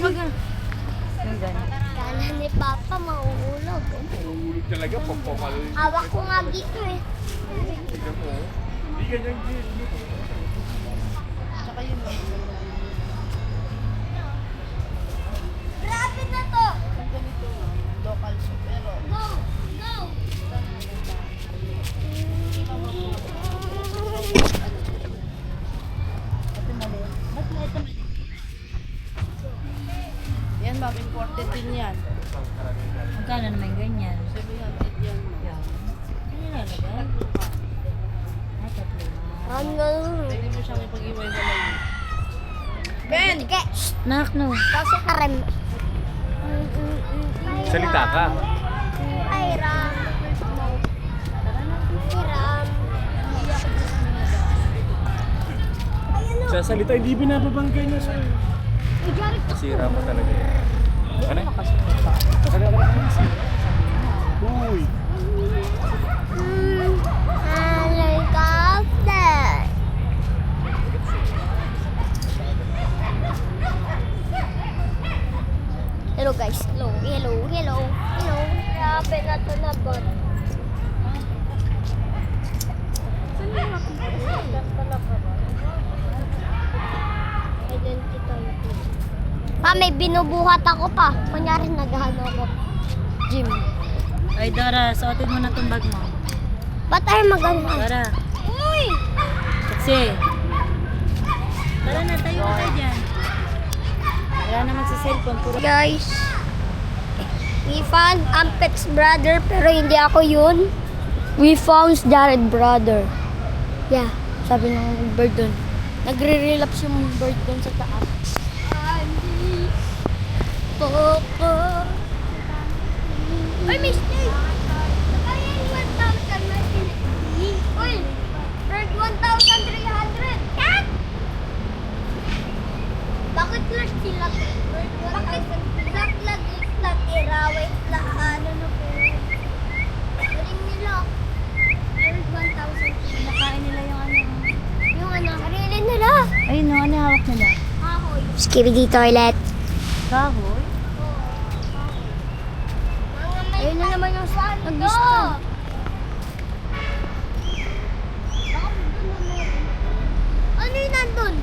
Wag na. Yung ganun. Kala ni Papa mauulog. Mahulog talaga, pagpapal. Hawak ko nga dito eh. Tignan mo, oh. Hindi ganyan dito. Tsaka yun. Grabe na to! Ang ganito, local soup. Pero, Go! Go! ito mali. Ba't na ito mali? Yan, ma'am. Imported din yan. Magkano naman ganyan? 700 yan, ma'am. Yan. Ano nalagay? Ay, tatlo. Ang ganun. Pwede mo siyang ipag-iway-walay. Ben! Sige, Nak, no. pasok ka rin. Salita ka. Ay, Ram. Ay, Ram. Sa salita, hindi binababanggay na siya. Sira mo talaga. Ano? Uy! Helicopter. Hello guys. Hello. Hello. Hello. Hello. Grabe na to na bot. Pa, may binubuhat ako pa. Kunyari naghahalo ako. Gym. Ay, Dora, suotin mo na itong bag mo. Ba't tayo maganda? Dora, Uy! taksi. Tara na, tayo ka tayo dyan. Wala naman sa cellphone. Puro Guys, we found Ampet's brother pero hindi ako yun. We found Jared brother. Yeah, sabi ng bird dun. Nagre-relapse yung bird dun sa taas. Ay, may snake! Ay, 1,000 na snake. Uy, bird 1,300. Cat! Bakit lang sila? Bakit lang lagi lang irawit na ano na po? Galing nila. Bird 1,000. nakain nila yung ano. Yung ano? Sarili nila. Ayun, no, ano hawak nila? Kahoy. Skibidi toilet. Kahoy. Ayun na naman yung nag-gusto. Ano yung nandun?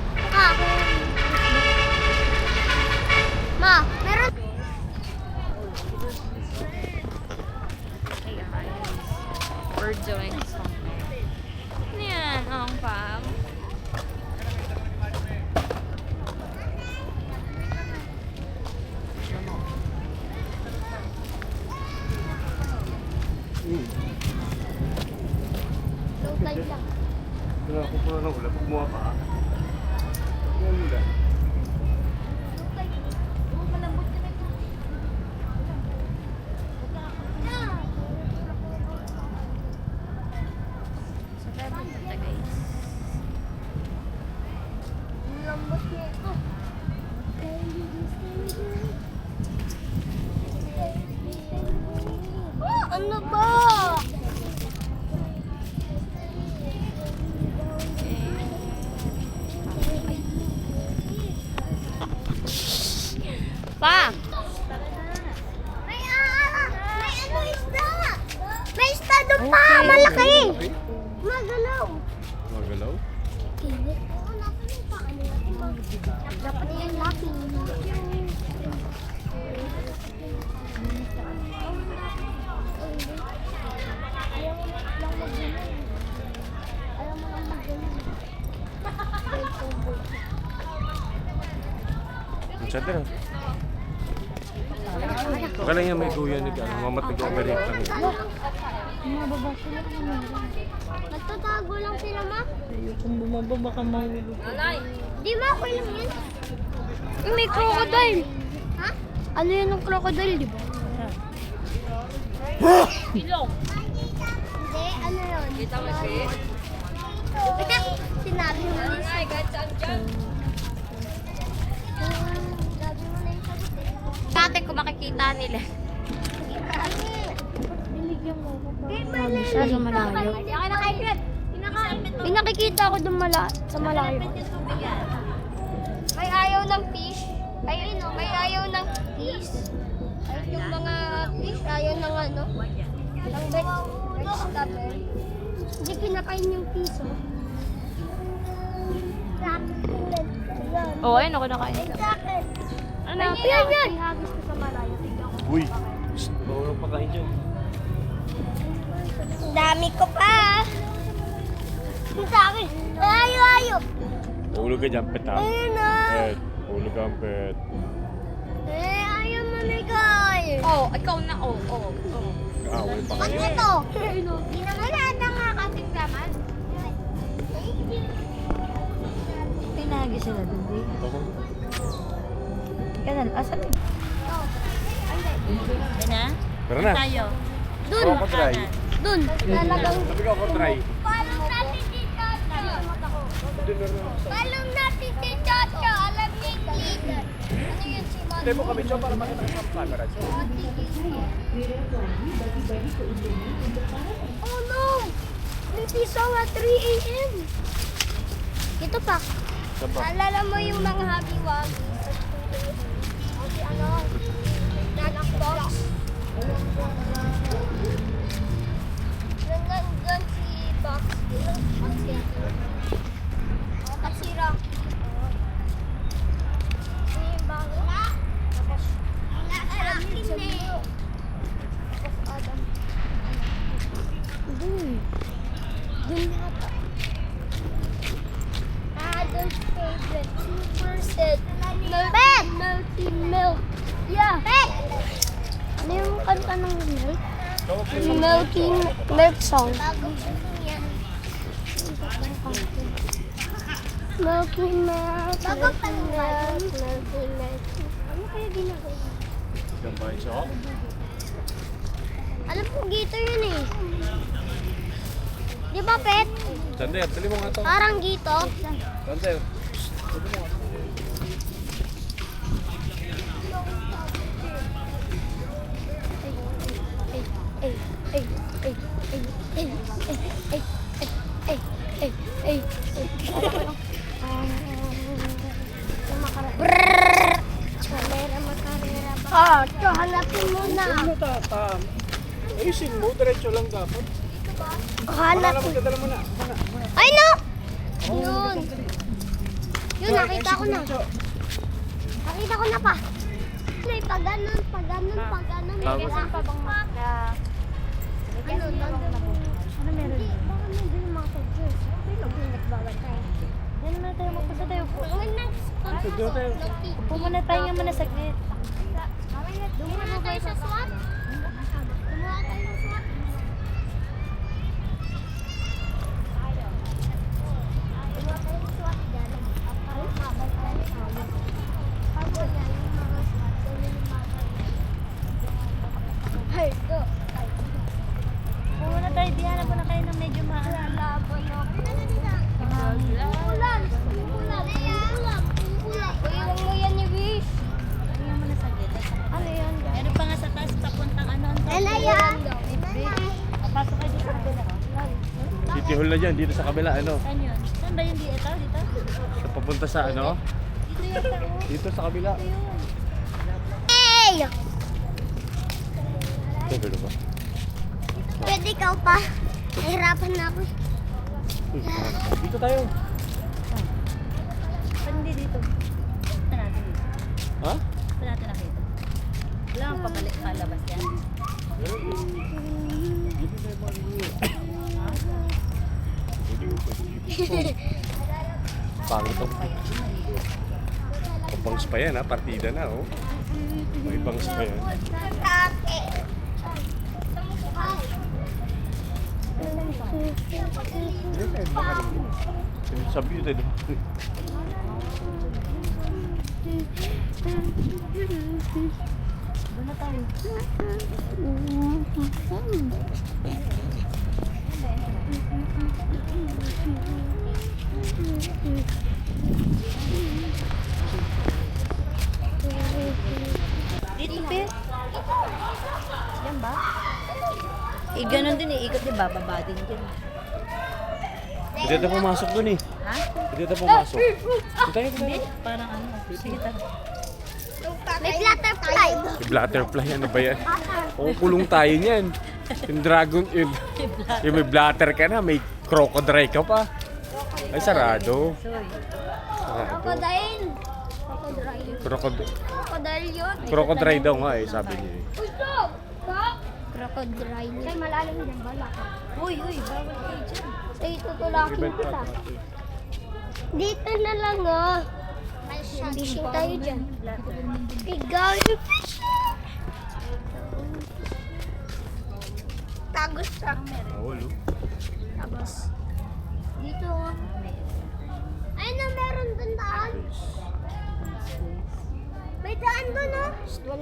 Ma, meron. We're doing something. Yan, ang pam. Low tide lang. Wala ko pa ng ulan. Pagmuha pa. Pagmuha mo lang. Low tide. Oh, malambot na ito. Sa tayo pupunta, guys. Malambot na ito. Oh, ano ba? Pa! May ano isda? May isda doon pa, Okay. malaki. Magalaw. Magalaw? Hindi. Oo, nasa yung pa. Ano natin mag... Dapat yung laki. Ayaw mo lang mag-ganun. Ayaw mo lang mag-ganun. Ang chat na. Kala niya may guya ni ano, mamat nag-operate lang. Nagtatago lang sila, ma. Kung bumaba, baka mahulog. Di ma, okay lang yan. May crocodile. Ha? Ano yan ng crocodile, di ba? Ilong. Hindi, ano yun? Kita mo, Chris? Sinabi mo na Ay, guys, ang dyan. Sinabi mo na yung sagot eh. Dati kung makikita nila. Binigyan mo ako pa. Siya sa malayo. May nakikita ako doon sa malayo. May ayaw ng fish. Ay, may ayaw ng fish. Ay, yung mga fish, ayaw ng ano. Ng vegetable. Hindi kinakain yung fish, oh. Oo, ayun ako nakain. Ano? Yan, yan! Ihagis ko sa malayo. Uy! Shh! Bawal pa kain dyan. Ang dami ko pa. Ang dami. Ayaw. Ulog ka dyan, pet ha? Ayun na. Pet. Ulog ka, pet. Ayaw mamigay. Oh, ikaw na. Oh. Kaaway pa Ano kayo. to? Hindi na wala na nga kasing laman. Pinagi sila dun, di? Kaya na, asan? Yan na? Tara na. Tayo. Dun. Ako try. Dun. Talagang. Sabi ko ako try. Palong natin si Chacha. Palong natin si Chacha. Alam niya yung leader. Ano yun si Manu? Hindi mo kami dyan para makita ng camera. Oh no! May pisaw at 3 a.m. Ito pa. Saan ba? Naalala mo yung mga happy-wagi? O si ano? Snack box. Nandun si Box. At si Rocky. Si Bago. Tapos, Rocky na eh. Tapos Adam. Dun yata. Adam's favorite 2% milky milk. Yeah. Ano yung kanta ng milk? Milky milk song. Milky milk. Milky milk. Ano kaya ginagawa? Diyan ba yung shop? Alam ko gito yun eh. Di ba, Pet? Sander, dali mo nga to. Parang gito. Sander. Ah, ito, hanapin mo na. Ano tatam? Ayusin mo, diretso lang dapat. Hanap. Dadala mo na. Ay, no! Yun. Yun, nakita ko na. Nakita ko na pa. May pag ganun. May Tapos? pa bang maka? Ano, Ano meron? Hindi, baka nandun yung mga soldiers. Pero nagbabantay. Yan naman tayo, magpunta tayo. Doon tayo. Upo muna tayo nga muna saglit. Dumuna tayo sa SWAT. Dumuna tayo sa SWAT. Dumuna tayo sa SWAT dyan. Pagod na yung mga SWAT. Hey, go. Upo muna tayo, dihanap muna kayo ng medyo Laban ako. Ulan. Ulam. Iwan mo yan ni Wish. Tingnan mo na saglit. Ano yan? Meron pa nga sa taas, papuntang ano. Ano yan? Pasok kayo dito sa kabila. City Hall na dyan, dito sa kabila, ano? Saan yun? Saan ba yun? Dito? Sa papunta sa ano? Dito yata oh. Dito sa kabila. Dito yun. Hey! Ito, dito ba? Pwede ikaw pa. Nahirapan na ako. Dito tayo. Saan hindi dito? Saan natin dito? Ha? Saan natin nakita? Wala kang pabalik palabas yan. Pangit to. Bangs pa yan ha, partida na oh. May bangs pa yan. Sabi yun tayo. Doon na tayo. Dito, Pe. Yan ba? Eh, ganun din eh. Ikot din, bababa din dyan. Hindi na pumasok dun eh. Ha? Hindi na pumasok. Dito tayo, dito Hindi. tayo. Parang ano. Sige, tara. May butterfly. May butterfly, ano ba yan? Kukulong tayo niyan. Yung dragon, yung may blatter ka na, may crocodile ka pa. Ay, sarado. Sorry. Sarado. Crocodile. Crocodile. Crocodile yun. Crocodile daw nga eh, sabi niya eh. Gusto! Crocodile. Kaya malalim din bala ka. Uy, bawal kayo dyan. Say, tutulakin kita. Dito na lang ah. Fishing tayo dyan. Ikaw yung fishing! Tagos siya. Bawal oh. Tagos. Dito ah. Ay na, meron dun daan. May daan dun ah.